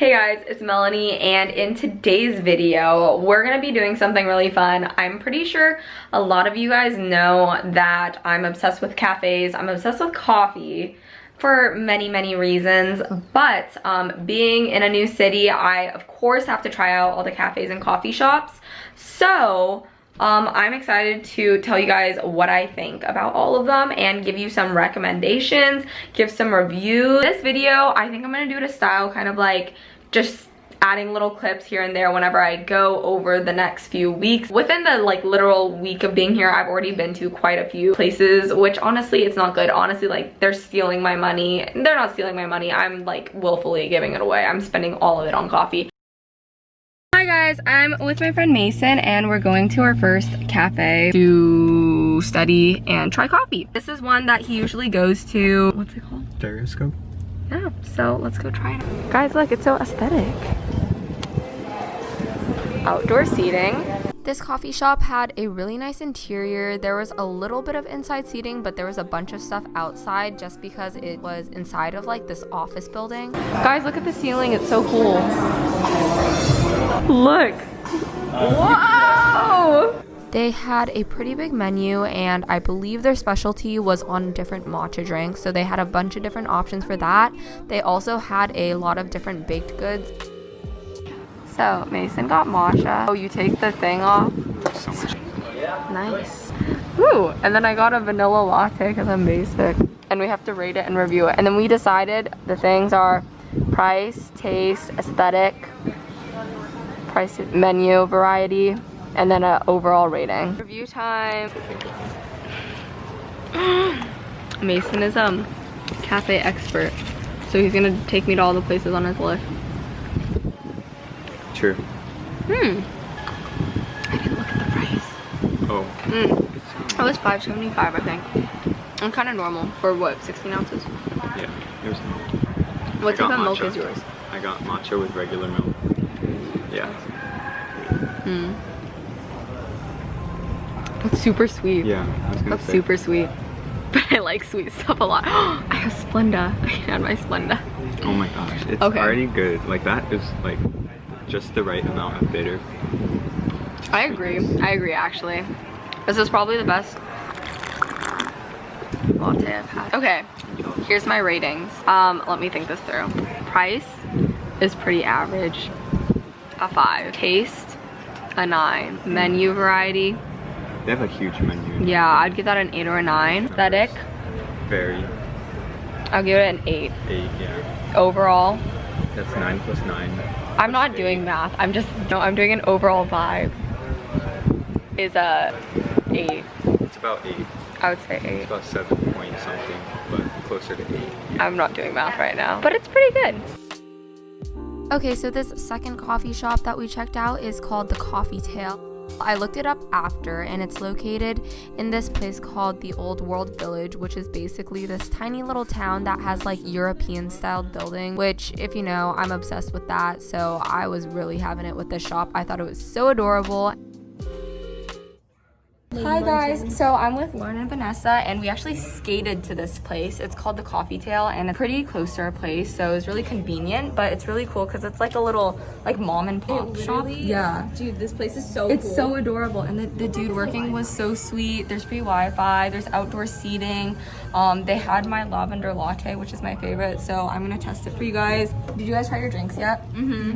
Hey guys, it's Melanie, and in today's video, we're gonna be doing something really fun. I'm pretty sure a lot of you guys know that I'm obsessed with cafes. I'm obsessed with coffee for many reasons, but being in a new city, I of course have to try out all the cafes and coffee shops. So I'm excited to tell you guys what I think about all of them and give you some recommendations, give some reviews. This video, I think I'm gonna do it a style kind of like just adding little clips here and there whenever I go over the next few weeks. Within the like literal week of being here, I've already been to quite a few places, which honestly, it's not good. Honestly, like they're stealing my money. They're not stealing my money. I'm like willfully giving it away. I'm spending all of it on coffee. Hi guys, I'm with my friend Mason and we're going to our first cafe to study and try coffee. This is one that he usually goes to. What's it called? Gyroscope. Yeah, so let's go try it out. Guys, look, it's so aesthetic. Outdoor seating. This coffee shop had a really nice interior. There was a little bit of inside seating, but there was a bunch of stuff outside just because it was inside of like this office building. Guys, look at the ceiling. It's so cool. Look. Whoa! They had a pretty big menu, and I believe their specialty was on different matcha drinks. So they had a bunch of different options for that. They also had a lot of different baked goods. So Mason got matcha. Oh, you take the thing off. So much. Nice. Ooh, and then I got a vanilla latte because I'm basic. And we have to rate it and review it. And then we decided the things are price, taste, aesthetic, price, menu, variety, and then an overall rating. Review time. Mason is cafe expert. So he's gonna take me to all the places on his list. True. I didn't look at the price. Oh. It was $5.75, I think. And kind of normal for what, 16 ounces? Yeah. It was. What type of milk is yours? I got matcha with regular milk. Yeah. It's super sweet. Yeah. I was gonna That's say. super sweet. But I like sweet stuff a lot. I have Splenda. I had my Splenda. Oh my gosh. It's Okay. already good. Like that is like just the right amount of bitter. I agree actually. This is probably the best latte I've had. Okay, here's my ratings. Let me think this through. Price is pretty average, a 5. Taste, a 9. Menu variety, They have a huge menu. yeah, I'd give that an 8 or a 9. Aesthetic, Very. I'll give it an 8. 8. Yeah. Overall, That's 9 plus 9. I'm not doing math, I'm doing an overall vibe. Is a 8. It's about 8. I would say 8. It's about 7 point something, but closer to 8. I'm not doing math right now, but it's pretty good. Okay, so this second coffee shop that we checked out is called the Coffee Tale. I looked it up after, and it's located in this place called the Old World Village, which is basically this tiny little town that has like European style building, which if you know, I'm obsessed with that. So I was really having it with this shop. I thought it was so adorable. Hi guys, so I'm with Lauren and Vanessa, and we actually skated to this place. It's called the Coffee Tale, and it's pretty close to our place, so it's really convenient, but it's really cool because it's like a little like mom and pop shop. Yeah. Dude, this place is so It's cool. so adorable, and the dude working was so sweet. There's free Wi-Fi, there's outdoor seating. They had my lavender latte, which is my favorite, so I'm gonna test it for you guys. Did you guys try your drinks yet?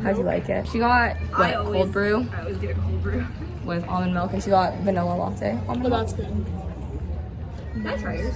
How'd you like it? She got cold brew I always get a cold brew. with almond milk, and she got vanilla latte. Almond milk. That's good. Can I try yours?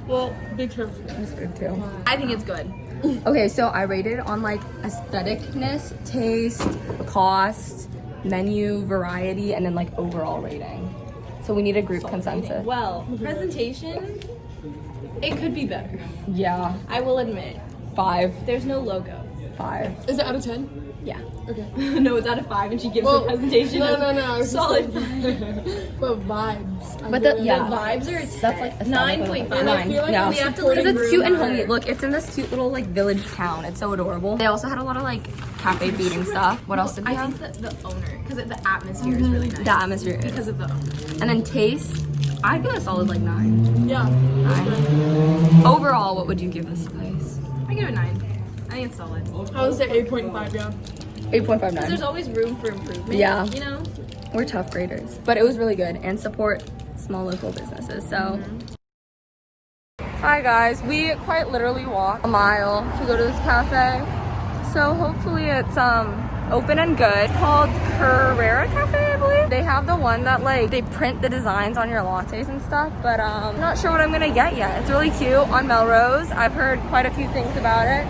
Well, big turf. That's good too. I think it's good. Okay, so I rated on like aestheticness, taste, cost, menu, variety, and then like overall rating. So we need a group consensus. Well, presentation, it could be better. Yeah, I will admit. 5. There's no logo. 5. Is it out of 10? Yeah. Okay. No, it's out of 5, and she gives the presentation. No. I was just Solid. like, but vibes. But the The vibes are that's like aesthetic. 9.5. And I feel like No. We have to let Because it it's cute and brew. homey. Look, it's in this cute little like village town. It's so adorable. They also had a lot of like cafe food and stuff. What else did we I have? think the owner, because the atmosphere is really nice. The atmosphere is. Because of the owner. And then taste, I'd give it a solid like 9. Yeah. 9. Overall, what would you give this place? I give it 9. I think it's solid. I would say 8.5, yeah. 8.59. There's always room for improvement. Yeah. You know? We're tough graders. But it was really good and support small local businesses, so. Hi guys, we quite literally walked a mile to go to this cafe. So hopefully it's open and good. It's called Hermosa Cafe, I believe. They have the one that like they print the designs on your lattes and stuff, but I'm not sure what I'm gonna get yet. It's really cute on Melrose. I've heard quite a few things about it.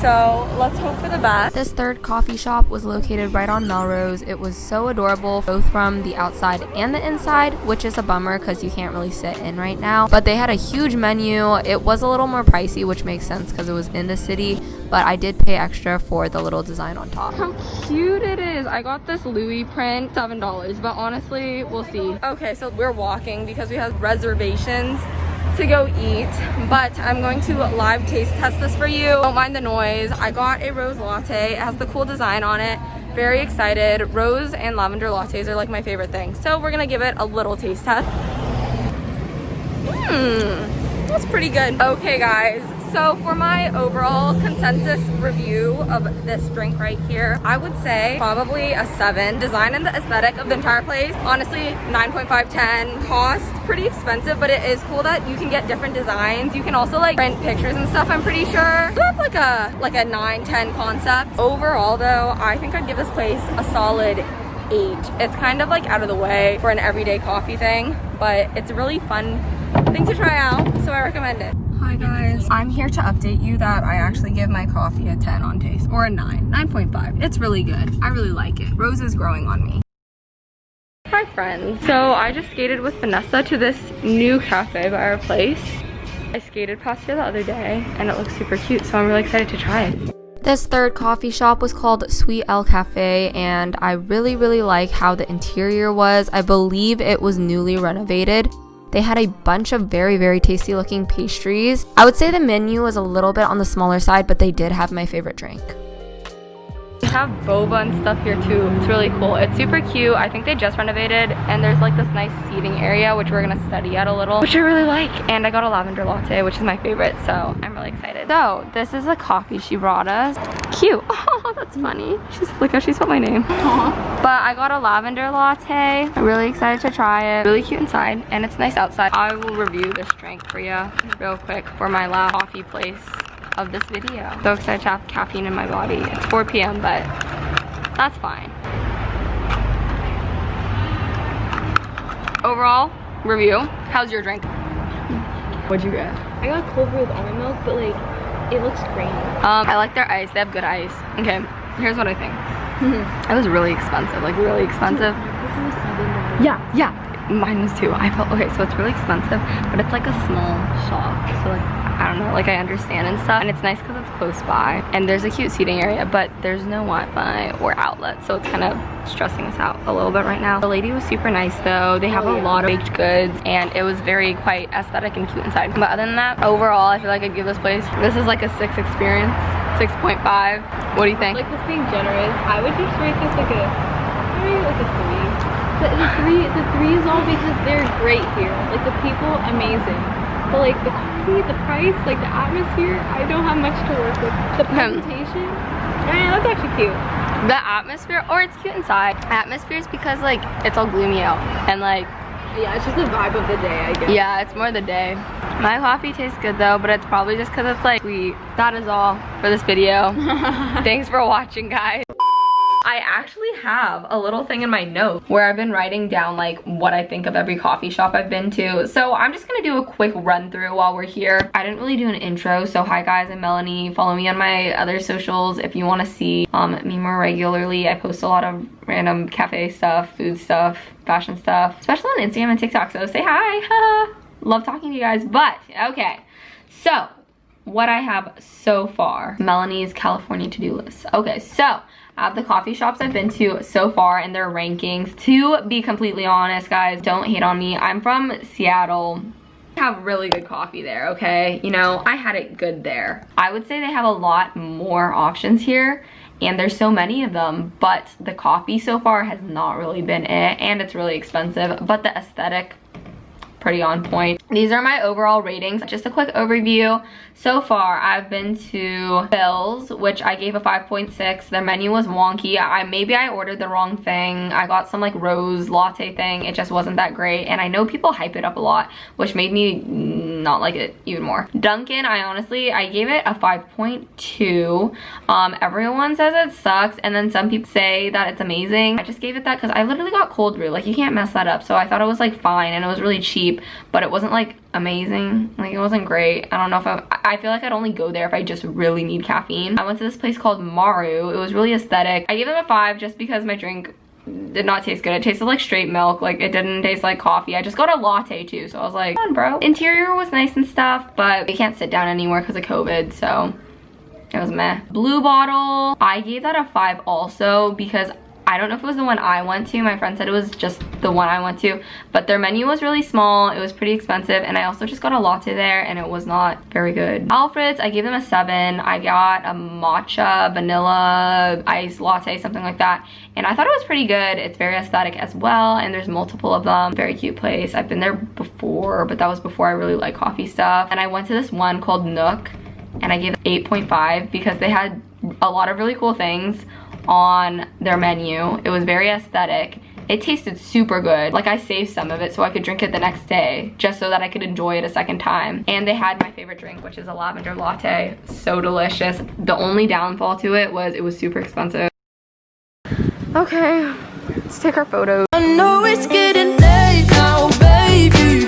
So let's hope for the best. This third coffee shop was located right on Melrose. It was so adorable, both from the outside and the inside, which is a bummer because you can't really sit in right now. But they had a huge menu. It was a little more pricey, which makes sense because it was in the city, but I did pay extra for the little design on top. How cute it is. I got this Louis print, $7, but honestly, we'll see. Okay, so we're walking because we have reservations to go eat, but I'm going to live taste test this for you. Don't mind the noise. I got a rose latte. It has the cool design on it. Very excited. Rose and lavender lattes are like my favorite thing. So we're gonna give it a little taste test. That's pretty good. Okay guys, so for my overall consensus review of this drink right here, I would say probably a 7. Design and the aesthetic of the entire place, honestly 9.5, 10. Cost pretty expensive, but it is cool that you can get different designs. You can also like print pictures and stuff, I'm pretty sure. So that's like a 9, 10 concept. Overall though, I think I'd give this place a solid 8. It's kind of like out of the way for an everyday coffee thing, but it's a really fun thing to try out, so I recommend it. Hi guys, I'm here to update you that I actually give my coffee a 10 on taste, or a 9.5. It's really good. I really like it. Rose is growing on me. Hi friends. So I just skated with Vanessa to this new cafe by our place. I skated past here the other day and it looks super cute, so I'm really excited to try it. This third coffee shop was called Sweet El Cafe, and I really like how the interior was. I believe it was newly renovated. They had a bunch of very tasty looking pastries. I would say the menu was a little bit on the smaller side, but they did have my favorite drink. They have boba and stuff here too. It's really cool. It's super cute. I think they just renovated, and there's like this nice seating area which we're gonna study at a little, which I really like. And I got a lavender latte, which is my favorite, so I'm really excited. So this is a coffee she brought us. Cute. Oh, that's funny. Look how she spelled my name. Aww. But I got a lavender latte. I'm really excited to try it. Really cute inside, and it's nice outside. I will review this drink for you real quick for my last coffee place of this video. So excited to have caffeine in my body. It's 4 p.m. but that's fine. Overall review, how's your drink? What'd you get? I got cold brew with almond milk, but like, it looks great. I like their ice. They have good ice. Okay, here's what I think. It was really expensive, like really expensive. Yeah, mine was too. I felt, okay, so it's really expensive, but it's like a small shop, so like, I don't know, like I understand and stuff, and it's nice because it's close by, and there's a cute seating area, but there's no Wi-Fi or outlet, so it's kind of stressing us out a little bit right now. The lady was super nice though. They have a lot of baked goods, and it was very quite aesthetic and cute inside. But other than that, overall, I feel like I'd give this place, this is like a 6 experience, 6.5. What do you think? Like this being generous, I would just rate this like a 3. The 3 is all because they're great here. Like the people, amazing. But like the coffee, the price, like the atmosphere, I don't have much to work with. The presentation, that's actually cute. The atmosphere, or it's cute inside. Atmosphere is because like it's all gloomy out, and like, yeah, it's just the vibe of the day, I guess. Yeah, it's more the day. My coffee tastes good though, but it's probably just because it's like sweet. That is all for this video. Thanks for watching, guys. I actually have a little thing in my notes where I've been writing down like what I think of every coffee shop I've been to. So I'm just gonna do a quick run through while we're here. I didn't really do an intro, so hi guys, I'm Melanie. Follow me on my other socials if you want to see me more regularly. I post a lot of random cafe stuff, food stuff, fashion stuff, especially on Instagram and TikTok, so say hi. Love talking to you guys. But okay, so what I have so far, Melanie's California to-do list. Okay, so I have the coffee shops I've been to so far and their rankings. To be completely honest, guys, don't hate on me. I'm from Seattle. I have really good coffee there, okay? You know, I had it good there. I would say they have a lot more options here, and there's so many of them, but the coffee so far has not really been it, and it's really expensive, but the aesthetic pretty on point. These are my overall ratings. Just a quick overview. So far, I've been to Phil's, which I gave a 5.6. Their menu was wonky. Maybe I ordered the wrong thing. I got some like rose latte thing. It just wasn't that great. And I know people hype it up a lot, which made me not like it even more. Dunkin', I gave it a 5.2. Everyone says it sucks, and then some people say that it's amazing. I just gave it that because I literally got cold brew. Like, you can't mess that up. So I thought it was like fine, and it was really cheap, but it wasn't like amazing. Like, it wasn't great. I don't know if I feel like I'd only go there if I just really need caffeine. I went to this place called Maru. It was really aesthetic. I gave them a 5 just because my drink did not taste good. It tasted like straight milk. Like, it didn't taste like coffee. I just got a latte too, so I was like, come on, bro. Interior was nice and stuff, but we can't sit down anywhere because of COVID, so it was meh. Blue Bottle, I gave that a 5 also because I don't know if it was the one I went to. My friend said it was just the one I went to, but their menu was really small. It was pretty expensive, and I also just got a latte there, and it was not very good. Alfred's, I gave them a 7. I got a matcha vanilla iced latte, something like that, and I thought it was pretty good. It's very aesthetic as well, and there's multiple of them. Very cute place. I've been there before, but that was before I really liked coffee stuff. And I went to this one called Nook, and I gave it 8.5 because they had a lot of really cool things on their menu. It was very aesthetic. It tasted super good. Like, I saved some of it so I could drink it the next day just so that I could enjoy it a second time. And they had my favorite drink, which is a lavender latte. So delicious. The only downfall to it was super expensive. Okay, let's take our photos.